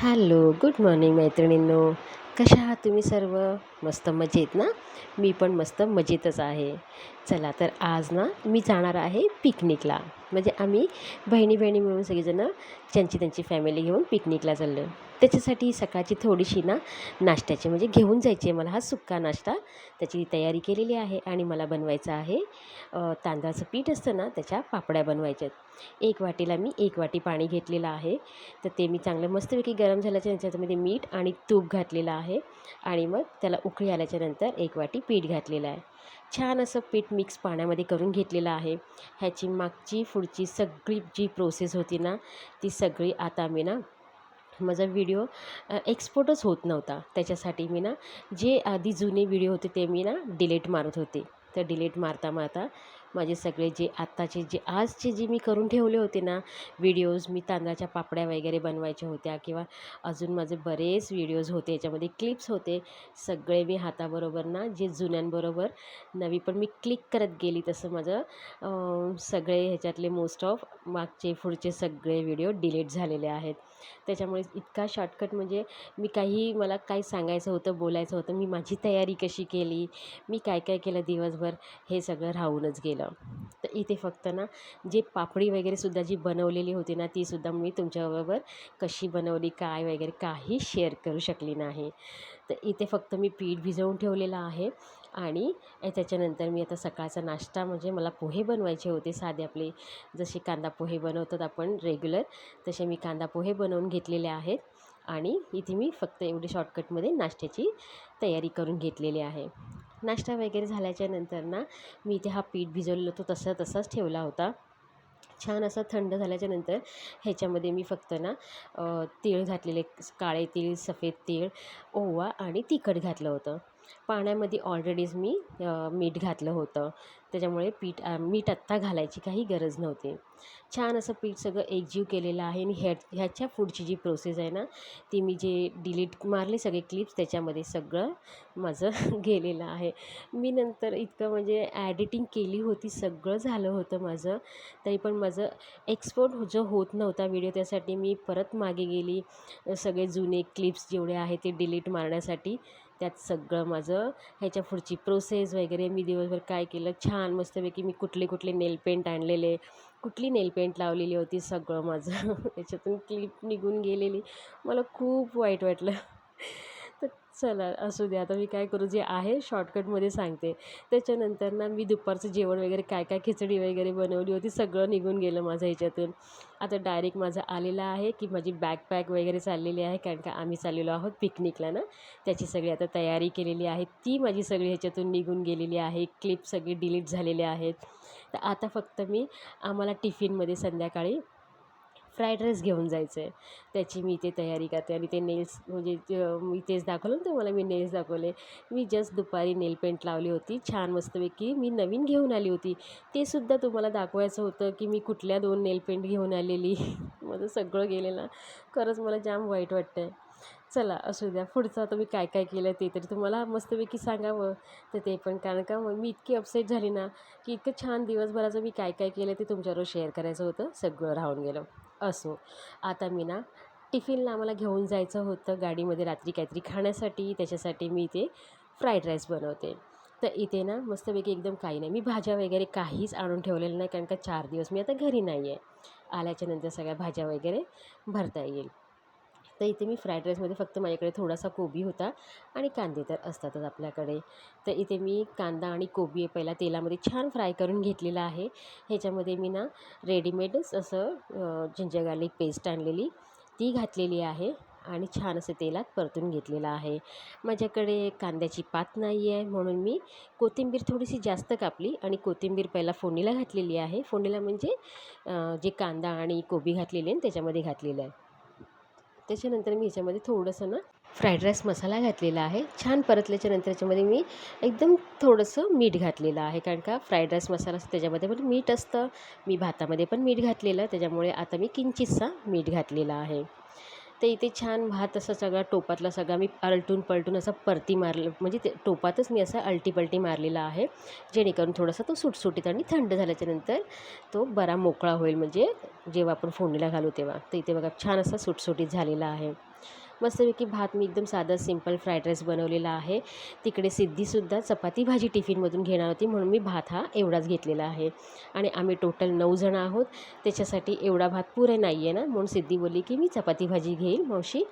Hello, good morning मैत्रिणींनो. कशा आहात तुम्ही सर्व? मस्त मजेत ना? मी पण मस्त मजेतच आहे. चला तर आज ना मी जाणार आहे पिकनिकला. म्हणजे आम्ही बहिणी-बहिणी मिळून सगळीजणं ज्यांची त्यांची फॅमिली घेऊन पिकनिकला चाललो आहे. त्याच्यासाठी सकाळची थोडीशी ना नाश्त्याची म्हणजे घेऊन जायची आहे मला हा सुक्का नाश्ता. त्याची तयारी केलेली आहे आणि मला बनवायचं आहे तांदळाचं पीठ असतं ना त्याच्या पापड्या बनवायच्या आहेत. 1 वाटीला मी 1 वाटी पाणी घेतलेलं आहे. तर ते मी चांगलं मस्तपैकी गरम झाल्याच्या त्याच्यामध्ये मीठ आणि तूप घातलेलं आहे आणि मग त्याला उकळी आल्याच्यानंतर 1 वाटी पीठ घातलेलं आहे. छान असं पीठ मिक्स पाण्यामध्ये करून घेतलेलं आहे. ह्याची मागची पुढची सगळी जी प्रोसेस होती ना ती सगळी आता मी ना माझा व्हिडिओ एक्सपोर्टच होत नव्हता. त्याच्यासाठी मी ना जे आधी जुने व्हिडिओ होते ते मी ना डिलीट मारत होते. तर डिलीट मारता मारता माझे सगळे जे आत्ताचे जे आजचे जे मी करून ठेवले होते ना व्हिडिओज, मी तांदळाच्या पापड्या वगैरे बनवायच्या होत्या किंवा अजून माझे बरेच व्हिडिओज होते, याच्यामध्ये क्लिप्स होते. सगळे मी हाताबरोबर ना जे जुन्यांबरोबर नवी पण मी क्लिक करत गेली तसं माझं सगळे ह्याच्यातले मोस्ट ऑफ मागचे पुढचे सगळे व्हिडिओ डिलीट झालेले आहेत. त्याच्यामुळे इतका शॉर्टकट म्हणजे मी काही मला काय सांगायचं होतं, बोलायचं होतं, मी माझी तयारी कशी केली, मी काय काय केलं दिवसभर, हे सगळं राहूनच गेलं. तर इथे फक्त ना जे पापडी वगैरेसुद्धा जी बनवलेली होती ना तीसुद्धा मी तुमच्याबरोबर कशी बनवली काय वगैरे काही शेअर करू शकली नाही. तर इथे फक्त मी पीठ भिजवून ठेवलेलं आहे आणि त्याच्यानंतर मी आता सकाळचा नाश्ता म्हणजे मला पोहे बनवायचे होते साधे आपले जसे कांदा पोहे बनवतात आपण रेग्युलर, तसे मी कांदा पोहे बनवून घेतलेले आहेत आणि इथे मी फक्त एवढी शॉर्टकटमध्ये नाश्त्याची तयारी करून घेतलेली आहे. नाश्ता वगैरे झाल्याच्यानंतर ना मी इथे हा पीठ भिजवलेला तो तसाच ठेवला होता. छान असा थंड झाल्याच्यानंतर ह्याच्यामध्ये मी फक्त ना तीळ घातलेले, काळे तीळ, सफेद तीळ, ओवा आणि तिखट घातलं होतं. पाण्यामध्ये ऑलरेडीच मी मीठ घातलं होतं. त्याच्यामुळे मीठ आत्ता घालायची काही गरज नव्हती. छान असं पीठ सगळं एकजीव केलेलं आहे आणि ह्याच्या पुढची जी प्रोसेस आहे ना ती मी जे डिलीट मारले सगळे क्लिप्स त्याच्यामध्ये सगळं माझं गेलेलं आहे. मी नंतर इतकं म्हणजे ॲडिटिंग केली होती, सगळं झालं होतं माझं, तरी पण माझं एक्सपोर्ट जो होत नव्हता व्हिडिओ, त्यासाठी मी परत मागे गेली. सगळे जुने क्लिप्स जेवढे आहेत ते डिलीट मारण्यासाठी. त्यात सगळं माझं ह्याच्या पुढची प्रोसेस वगैरे मी दिवसभर काय केलं, छान मस्तपैकी मी कुठले कुठले नेल पेंट आणलेले, कुठली नेल पेंट लावलेली होती, सगळं माझं त्याच्यातून क्लिप निघून गेलेली. मला खूप वाईट वाटलं. तर चला असू दे, आता मी काय करू, जे आहे शॉर्टकटमध्ये सांगते. त्याच्यानंतर ना मी दुपारचं जेवण वगैरे काय काय खिचडी वगैरे बनवली होती सगळं निघून गेलं माझं ह्याच्यातून. आता डायरेक्ट माझं आलेलं आहे की माझी बॅग पॅक वगैरे चाललेली आहे, कारण का आम्ही चाललेलो आहोत पिकनिकला ना, त्याची सगळी आता तयारी केलेली आहे. ती माझी सगळी ह्याच्यातून निघून गेलेली आहे. क्लिप सगळे डिलीट झालेले आहेत. तर आता फक्त मी आम्हाला टिफिनमध्ये संध्याकाळी फ्राईड राईस घेऊन जायचं आहे, त्याची मी इथे तयारी करते. आणि ते नेल्स म्हणजे मी तेच दाखवलं ना तुम्हाला, मी नेल्स दाखवले. मी जस्ट दुपारी नेल पेंट लावली होती छान मस्तपैकी, मी नवीन घेऊन आली होती. ते सुद्धा तुम्हाला दाखवायचं होतं की मी कुठल्या 2 नेल पेंट घेऊन आलेली. माझं सगळं गेलेलं. खरंच मला जाम वाईट वाटतं आहे. चला असू द्या, पुढचं आता मी काय काय केलं ते तरी तुम्हाला मस्तपैकी सांगावं. तर ते पण कारण का मग मी इतकी अपसेट झाली ना की इतकं छान दिवसभराचं मी काय काय केलं ते तुमच्याबरोबर शेअर करायचं होतं, सगळं राहून गेलं. असो, आता मी ना टिफिनला आम्हाला घेऊन जायचं होतं गाडीमध्ये रात्री काहीतरी खाण्यासाठी, त्याच्यासाठी मी इथे फ्राईड राईस बनवते. तर इथे ना मस्तपैकी एकदम काही नाही, मी भाज्या वगैरे काहीच आणून ठेवलेलं नाही, कारण का 4 दिवस मी आता घरी नाही आहे. आल्याच्यानंतर सगळ्या भाज्या वगैरे भरता येईल. तर इथे मी फ्राईड राईसमध्ये फक्त माझ्याकडे थोडासा कोबी होता आणि कांदे तर असतातच आपल्याकडे. तर इथे मी कांदा आणि कोबी पहिला तेलामध्ये छान फ्राय करून घेतलेला आहे. ह्याच्यामध्ये मी ना रेडीमेडच असं जिंजर गार्लिक पेस्ट आणलेली ती घातलेली आहे आणि छान असं तेलात परतून घेतलेलं आहे. माझ्याकडे कांद्याची पात नाही आहे म्हणून मी कोथिंबीर थोडीशी जास्त कापली आणि कोथिंबीर पहिला फोडणीला घातलेली आहे. फोडणीला म्हणजे जे कांदा आणि कोबी घातलेले आहे त्याच्यामध्ये घातलेलं आहे. त्याच्यानंतर मी ह्याच्यामध्ये थोडंसं ना फ्राईड राईस मसाला घातलेला आहे. छान परतल्याच्यानंतर याच्यामध्ये मी एकदम थोडंसं मीठ घातलेलं आहे, कारण का फ्राईड राईस मसाला असतो त्याच्यामध्ये पण मीठ असतं. मी भातामध्ये पण मीठ घातलेलं, त्याच्यामुळे आता मी किंचितसा मीठ घातलेला आहे. तर इथे छान भात असा सगळा टोपातला सगळा मी आलटून पलटून असा परती मारलं, म्हणजे ते टोपातच मी असा आलटी मारलेला आहे, जेणेकरून थोडासा तो सुटसुटीत आणि थंड झाल्याच्यानंतर तो बरा मोकळा होईल, म्हणजे जेव्हा आपण फोडणीला घालू तेव्हा. तर इथे बघा छान असा सुटसुटीत झालेला आहे. मस्तपैकी भात मी एकदम साधा सिंपल फ्राईड राईस बनवलेला आहे. तिकडे सिद्धीसुद्धा चपाती भाजी टिफिनमधून घेणार होती, म्हणून मी भात हा एवढाच घेतलेला आहे. आणि आम्ही टोटल 9 जण आहोत, त्याच्यासाठी एवढा भात पुरे नाही आहे ना, म्हणून सिद्धी बोलली की मी चपाती भाजी घेईल, मावशी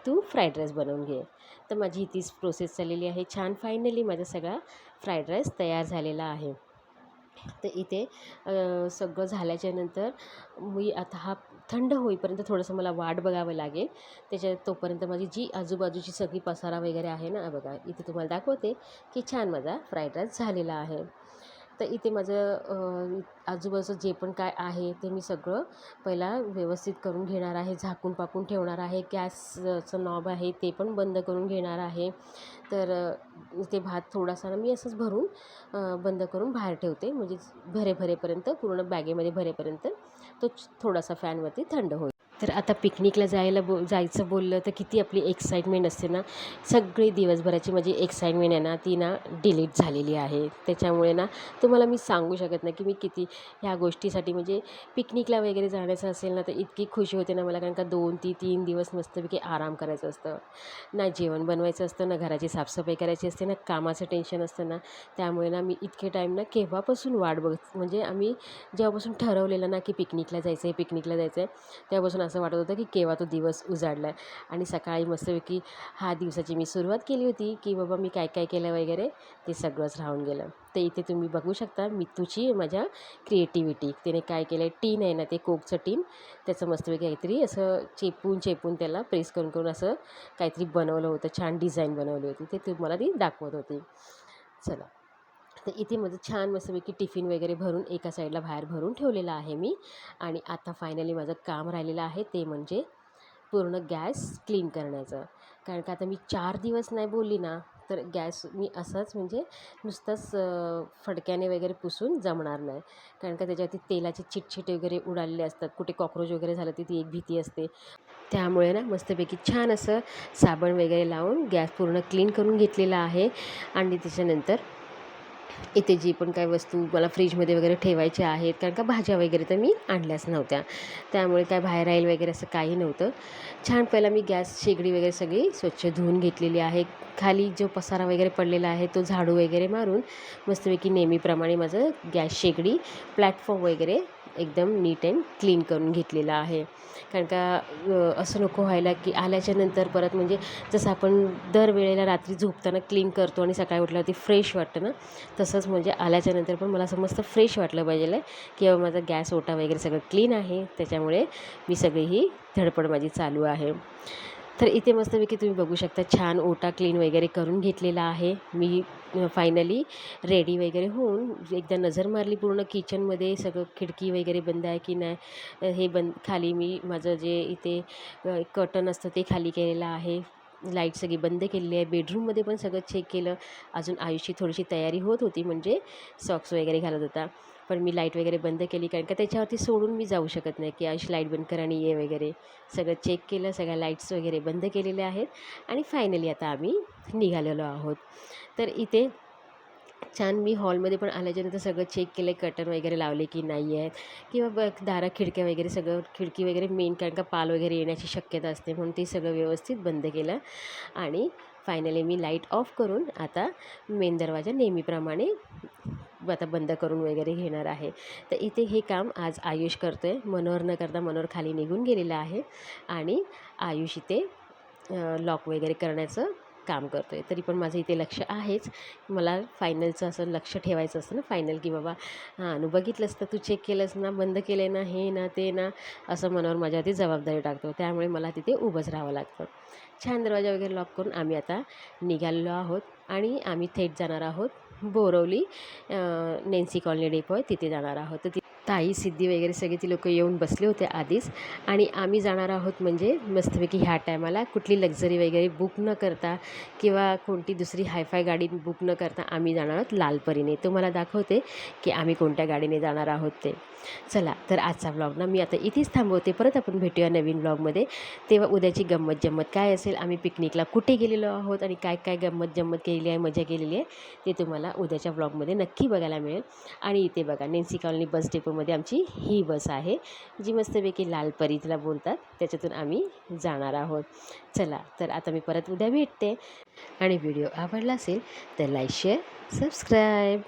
तू फ्राईड राईस बनवून घे. तर माझी ही तीच प्रोसेस चाललेली आहे. छान फायनली माझा सगळा फ्राईड राईस तयार झालेला आहे. तर इथे सगळं झाल्याच्यानंतर मी आता हा थंड होईपर्यंत थोडंसं मला वाट बघावं लागेल. तोपर्यंत माझी जी आजूबाजूची सगळी पसारा वगैरे आहे ना, बघा इथे तुम्हाला दाखवते की छान माझा फ्राईड राईस झालेला आहे. तर इथे माझं आजूबाजूचं जे पण काय आहे ते मी सगळं पहिला व्यवस्थित करून घेणार आहे, झाकून पाकून ठेवणार आहे. गॅसचं नॉब आहे ते पण बंद करून घेणार आहे. तर इथे भात थोडासा ना मी असंच भरून बंद करून बाहेर ठेवते, म्हणजे भरेपर्यंत पूर्ण बॅगेमध्ये भरेपर्यंत तो थोडासा फॅनवरती थंड होईल. तर आता पिकनिकला जायचं बोललं तर किती आपली एक्साइटमेंट असते ना, सगळी दिवसभराची माझी एक्साइटमेंट आहे ना, ती ना डिलीट झालेली आहे. त्याच्यामुळे ना तुम्हाला मी सांगू शकत नाही की मी किती ह्या गोष्टीसाठी, म्हणजे पिकनिकला वगैरे जाण्याचं असेल ना, तर इतकी खुशी होते ना मला, कारण का 2 ते 3 दिवस मस्तपैकी आराम करायचं असतं. ना जेवण बनवायचं असतं, ना घराची साफसफाई करायची असते, ना कामाचं टेन्शन असतं ना. त्यामुळे ना मी इतके टाईम ना केव्हापासून वाट बघत, म्हणजे आम्ही जेव्हापासून ठरवलेलं ना की पिकनिकला जायचं आहे, तेव्हापासून असं वाटत होतं की केव्हा तो दिवस उजाडला आहे. आणि सकाळी मस्तपैकी हा दिवसाची मी सुरुवात केली होती की बाबा मी काय काय केलं वगैरे, ते सगळंच राहून गेलं. तर इथे तुम्ही बघू शकता मितूची माझ्या क्रिएटिव्हिटी. तिने काय केलं आहे, टीन आहे ना, ते कोकचं टीन, त्याचं मस्तपैकी काहीतरी असं चेपून त्याला प्रेस करून असं काहीतरी बनवलं होतं, छान डिझाईन बनवली होती, ते तुम्हाला ती दाखवत होती. चला, तर इथे माझं छान मस्तपैकी टिफिन वगैरे भरून एका साईडला बाहेर भरून ठेवलेलं आहे मी. आणि आता फायनली माझं काम राहिलेलं आहे ते म्हणजे पूर्ण गॅस क्लीन करण्याचं. कारण का आता मी 4 दिवस नाही बोलली ना, तर गॅस मी असाच म्हणजे नुसताच फडक्याने वगैरे पुसून जमणार नाही. कारण का त्याच्यावरती तेलाचे चिटचिटे वगैरे उडालेले असतात, कुठे कॉक्रोच वगैरे झालं तर ती एक भीती असते. त्यामुळे ना मस्तपैकी छान असं साबण वगैरे लावून गॅस पूर्ण क्लीन करून घेतलेला आहे. आणि त्याच्यानंतर इथे जी पण काही वस्तू मला फ्रीजमध्ये वगैरे ठेवायच्या आहेत, कारण का भाज्या वगैरे तर मी आणल्याच नव्हत्या, त्यामुळे काय बाहेर राहील वगैरे असं काही नव्हतं. छान पहिला मी गॅस शेगडी वगैरे सगळी स्वच्छ धुवून घेतलेली आहे. खाली जो पसारा वगैरे पडलेला आहे तो झाडू वगैरे मारून मस्तपैकी नेहमीप्रमाणे माझं गॅस शेगडी प्लॅटफॉर्म वगैरे एकदम नीट अँड क्लीन करून घेतलेला आहे. कारण का असं नको व्हायला की आल्याच्यानंतर परत, म्हणजे जसं आपण दरवेळेला रात्री झोपताना क्लीन करतो आणि सकाळी उठल्यावरती फ्रेश वाटतं ना, तसंच म्हणजे आल्याच्यानंतर पण मला असं मस्त फ्रेश वाटलं पाहिजे की बाबा माझा गॅस ओटा वगैरे सगळं क्लीन आहे. त्याच्यामुळे मी सगळी ही धडपड माझी चालू आहे. तर इथे मस्तपैकी तुम्ही बघू शकता छान ओटा क्लीन वगैरे करून घेतलेला आहे मी. फायनली रेडी वगैरे होऊन एकदा नजर मारली पूर्ण किचनमध्ये, सगळं खिडकी वगैरे बंद आहे की नाही, हे बंद, खाली मी माझं जे इथे कर्टन असतं ते खाली केलेलं आहे, लाईट सगळी बंद केलेली आहे. बेडरूममध्ये पण सगळं चेक केलं. अजून आयुषची थोडीशी तयारी होत होती, म्हणजे सॉक्स वगैरे घालत होता, पण मी लाईट वगैरे बंद केली, कारण का त्याच्यावरती सोडून मी जाऊ शकत नाही की आयुष लाईट बंद कर आणि ये वगैरे. सगळं चेक केलं, सगळ्या लाईट्स वगैरे बंद केलेल्या आहेत. आणि फायनली आता आम्ही निघालेलो आहोत. तर इथे छान मी हॉलमध्ये पण आल्याच्यानंतर सगळं चेक केलं, कर्टन वगैरे लावले की नाही आहेत, किंवा दारा खिडक्या वगैरे सगळं, खिडकी वगैरे मेन, कारण का पाल वगैरे येण्याची शक्यता असते, म्हणून ते सगळं व्यवस्थित बंद केलं. आणि फायनली मी लाईट ऑफ करून आता मेन दरवाजा नेहमीप्रमाणे आता बंद करून वगैरे घेणार आहे. तर इथे हे काम आज आयुष करतो आहे. मनोहर न करता मनोहर खाली निघून गेलेला आहे आणि आयुष इथे लॉक वगैरे करण्याचं काम करतो आहे. तरी पण माझं इथे लक्ष आहेच, मला फायनलचं असं लक्ष ठेवायचं असतं ना, फायनल की बाबा हां नु बघितलंस तर, तू चेक केलंस ना, बंद केलं ना, हे ना ते ना, असं मनावर माझ्यावरती जबाबदारी टाकतो. त्यामुळे मला तिथे उभंच राहावं लागतं. छान दरवाजा वगैरे लॉक करून आम्ही आता निघालेलो आहोत आणि आम्ही थेट जाणार आहोत बोरवली, नेन्सी कॉलनी डेपो आहे तिथे जाणार आहोत. तर ताई, सिद्धी वगैरे सगळे ती लोकं येऊन बसले होते आधीच आणि आम्ही जाणार आहोत म्हणजे मस्तपैकी ह्या टायमाला कुठली लक्झरी वगैरे बुक न करता किंवा कोणती दुसरी हायफाय गाडी बुक न करता आम्ही जाणार आहोत लालपरीने. तुम्हाला दाखवते की आम्ही कोणत्या गाडीने जाणार आहोत ते. चला तर आजचा व्लॉग ना मी आता इथेच थांबवते. परत आपण भेटूया नवीन व्लॉगमध्ये. तेव्हा उद्याची गंमत-जंमत काय असेल, आम्ही पिकनिकला कुठे गेलेलो आहोत आणि काय-काय गंमत-जंमत केलेली आहे, मजा केलेली आहे, ते तुम्हाला उद्याच्या व्लॉगमध्ये नक्की बघायला मिळेल. आणि इथे बघा नेन्सी कॉलनी बस डेपोमध्ये आमची ही बस आहे, जी मस्तपैकी लालपरी तिला बोलतात. त्याच्यातून आम्ही जाणार आहोत. चला तर आता मी परत उद्या भेटते आणि व्हिडिओ आवडला असेल तर लाईक, शेअर, सबस्क्राईब.